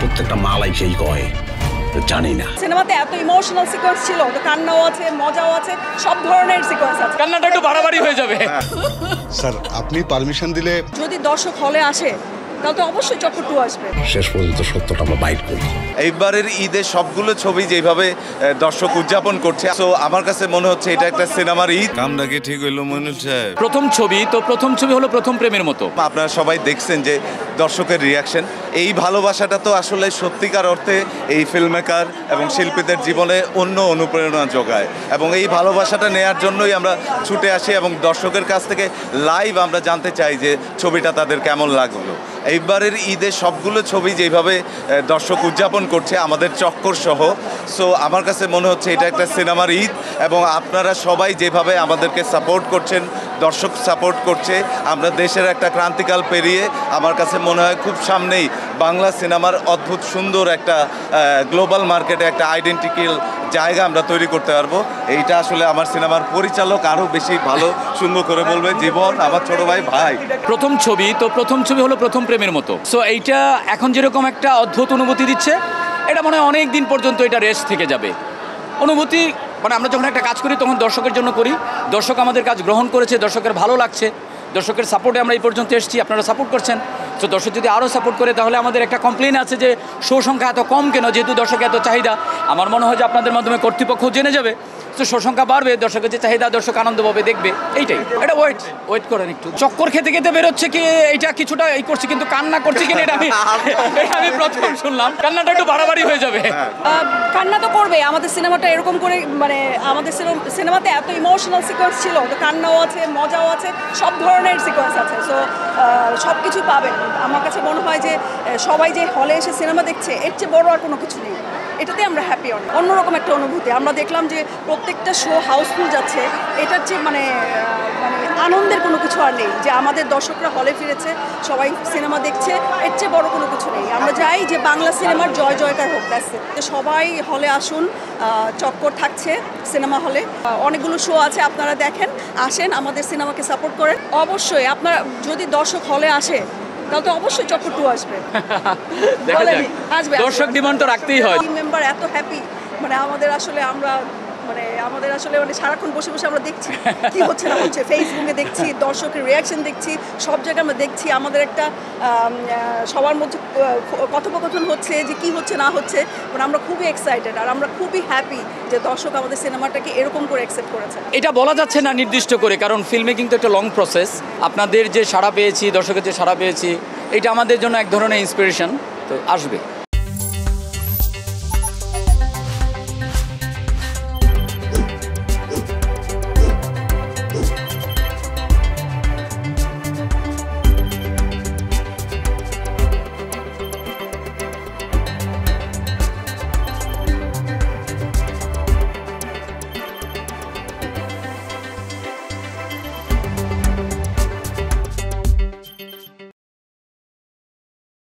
প্রত্যেকটা মালাই সেই কয় জানি না। সিনেমাতে এত ইমোশনাল সিকোয়েন্স ছিল, তো কান্নাও আছে, মজাও আছে, সব ধরনের সিকোয়েন্স আছে। কান্নাটা একটু বাড়াবাড়ি হয়ে যাবে। স্যার আপনি পারমিশন দিলে যদি দর্শক হলে আসে তাহলে তো অবশ্যই চক্কর 2 আসবে। শেষ পর্যন্ত সত্যটা আমরা বাইট করি। এইবারের ঈদে সবগুলো ছবি যেভাবে দর্শক উদযাপন করছে, তো আমার কাছে মনে হচ্ছে এটা একটা সিনেমার ঈদ। কামটা কি ঠিক হইলো মইনুল সাহেব? প্রথম ছবি হলো প্রথম প্রেমের মতো। আপনারা সবাই দেখছেন যে দর্শকের রিয়াকশন, এই ভালোবাসাটা তো আসলে সত্যিকার অর্থে এই ফিল্ম মেকার এবং শিল্পীদের জীবনে অন্য অনুপ্রেরণা যোগায়, এবং এই ভালোবাসাটা নেয়ার জন্যই আমরা ছুটে আসি এবং দর্শকের কাছ থেকে লাইভ আমরা জানতে চাই যে ছবিটা তাদের কেমন লাগলো। এইবারের ঈদে সবগুলো ছবি যেভাবে দর্শক উদযাপন করছে, আমাদের চক্কর সহ, সো আমার কাছে মনে হচ্ছে এটা একটা সিনেমার ঈদ। এবং আপনারা সবাই যেভাবে আমাদেরকে সাপোর্ট করছেন, দর্শক সাপোর্ট করছে, আমরা দেশের একটা ক্রান্তিকাল পেরিয়ে আমার কাছে মনে হয় খুব সামনেই বাংলা সিনেমার অদ্ভুত সুন্দর একটা গ্লোবাল মার্কেটে একটা আইডেন্টিক্যাল জায়গা আমরা তৈরি করতে পারবো। এইটা আসলে আমার সিনেমার পরিচালক আরও বেশি ভালো সুন্দর করে বলবে, জীবন আমার ছোট ভাই। প্রথম ছবি হলো প্রথম প্রেমের মতো। সো এইটা এখন যেরকম একটা অদ্ভুত অনুভূতি দিচ্ছে, এটা মনে হয় অনেক দিন পর্যন্ত এটা রেস্ট থেকে যাবে। অনুভূতি মানে আমরা যখন একটা কাজ করি তখন দর্শকের জন্য করি, দর্শক আমাদের কাজ গ্রহণ করেছে, দর্শকের ভালো লাগছে, দর্শকের সাপোর্টে আমরা এই পর্যন্ত এসেছি, আপনারা সাপোর্ট করছেন। তো দর্শক যদি আরও সাপোর্ট করে তাহলে আমাদের একটা কমপ্লেন আছে যে শো সংখ্যা এত কম কেন, যেহেতু দর্শকের এত চাহিদা। আমার মনে হয় যে আপনাদের মাধ্যমে কর্তৃপক্ষ জেনে যাবে, তো শো সংখ্যা বাড়বে, দর্শকের যে চাহিদা, দর্শক আনন্দ পাবে, দেখবে। এইটাই, এটা ওয়েট করেন একটু। চক্কর খেতে খেতে বেরোচ্ছে কি এইটা কিছুটা এই করছি, কিন্তু কান্না করছি কিনা এটা আমি প্রথম শুনলাম। কান্নাটা একটু বাড়াবাড়ি হয়ে যাবে। কান্না তো করবে, আমাদের সিনেমাটা এরকম করে, মানে আমাদের সিনেমাতে এত ইমোশনাল সিকোয়েন্স ছিল, তো কান্নাও আছে, মজাও আছে, সব ধরনের সিকোয়েন্স আছে। সো সব কিছু পাবেন। আমার কাছে মনে হয় যে সবাই যে হলে এসে সিনেমা দেখছে, এর চেয়ে বড় আর কোনো কিছু নেই। এটাতে আমরা হ্যাপি। অন্যরকম একটা অনুভূতি। আমরা দেখলাম যে প্রত্যেকটা শো হাউসফুল যাচ্ছে, এটার চেয়ে মানে আনন্দের কোনো কিছু আর নেই, যে আমাদের দর্শকরা হলে ফিরেছে, সবাই সিনেমা দেখছে, এর চেয়ে বড় কোনো কিছু নেই। আমরা চাই যে বাংলা সিনেমার জয় জয়কার হোক। সবাই হলে আসুন, চক্কর থাকছে সিনেমা হলে, অনেকগুলো শো আছে, আপনারা দেখেন, আসেন, আমাদের সিনেমাকে সাপোর্ট করেন। অবশ্যই আপনারা যদি দর্শক হলে আসে তাহলে তো অবশ্যই চক্কর 2 আসবে। দর্শক ডিমান্ড তো রাখতেই হয়। টিম মেম্বার এত হ্যাপি, মানে আমাদের আসলে সারাক্ষণ বসে বসে আমরা দেখছি কি হচ্ছে না হচ্ছে, ফেসবুকে দেখছি, দর্শকের রিয়াকশন দেখছি, সব জায়গায় আমরা দেখছি। আমাদের একটা সবার মধ্যে কথোপকথন হচ্ছে যে কি হচ্ছে না হচ্ছে, মানে আমরা খুবই এক্সাইটেড আর আমরা খুবই হ্যাপি যে দর্শক আমাদের সিনেমাটাকে এরকম করে অ্যাকসেপ্ট করেছে। এটা বলা যাচ্ছে না নির্দিষ্ট করে, কারণ ফিল্মে কিন্তু একটা লং প্রসেস। আপনাদের যে সাড়া পেয়েছি, দর্শকের যে সাড়া পেয়েছি, এটা আমাদের জন্য এক ধরনের ইন্সপিরেশন। তো আসবে।